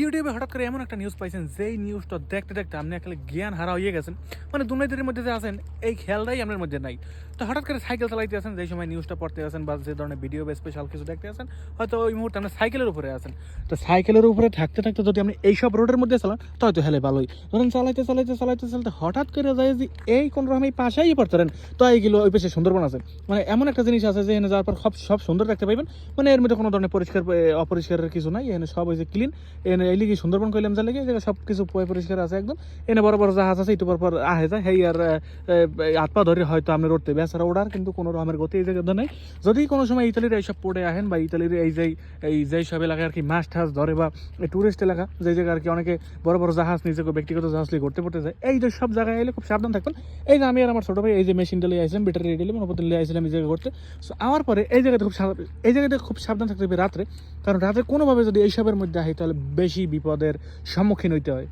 ইউটিউবে হঠাৎ করে এমন একটা নিউজ পাইছেন যেই নিউজটা দেখতে দেখতে আপনি একেবারে জ্ঞান হারা হয়ে গেছেন। মানে দুর্নীতির মধ্যে যে আছেন এই খেয়ালটাই আপনার মধ্যে নাই। তো হঠাৎ করে সাইকেল চালাইতে আছেন, যেই সময় নিউজটা পড়তে আছেন বা যে ধরনের ভিডিও বা স্পেশাল কিছু দেখতে আছেন, হয়তো ওই মুহূর্তে আপনি সাইকেলের উপরে আছেন। তো সাইকেলের উপরে থাকতে থাকতে যদি আপনি এইসব রোডের মধ্যে চালান তো হয়তো হেলে ভালোই। ধরেন চালাইতে চালাইতে চালাইতে চালাইতে হঠাৎ করে যায় যে এই কোন রকম এই পাশেই পড়তেন, তো এইগুলো ওই পাশে সুন্দরবন আছে। মানে এমন একটা জিনিস আছে যে এখানে যাওয়ার পর সব সব সুন্দর দেখতে পাইবেন। মানে এর মধ্যে কোনো ধরনের পরিষ্কার অপরিষ্কারের কিছু নাই, এখানে সব ওই যে ক্লিন। এনে এই লিগে সুন্দরবন কইলাম যা লেগে জায়গা সব কিছু পরিষ্কার আছে একদম। এনে বড় বড় জাহাজ আছে, একটু পর আহে যায় হেই আর হাত পা ধরে হয়তো আপনি রোডতে বেচারা ওড়ার, কিন্তু কোনো রকমের গতি এই জায়গায় নেই। যদি কোনো সময় ইতালির এইসব পড়ে আহেন বা ইতালির এই সব এলাকায় আর কি মাছ টাছ ধরে বা টুরিস্ট এলাকা যে জায়গায় আর কি অনেকে বড় বড় জাহাজ নিজেকে ব্যক্তিগত জাহাজ লিয়ে ঘুরতে পড়তে যায়, এই যে সব জায়গায় এলে খুব সাবধান থাকবেন। এই যে আমি আর আমার ছোটো ভাই এই যে মেশিনটা লিয়ে আসলাম, ব্যাটারি রেডি লিয়ে আসলাম এই জায়গায় ঘুরতে। সো আমার পরে এই জায়গাতে খুব সাবধান থাকতে হবে রাত্রে, কারণ রাতে কোনোভাবে যদি এইসবের মধ্যে আহি তাহলে বেশি বিপদের সম্মুখীন হইতে হয়।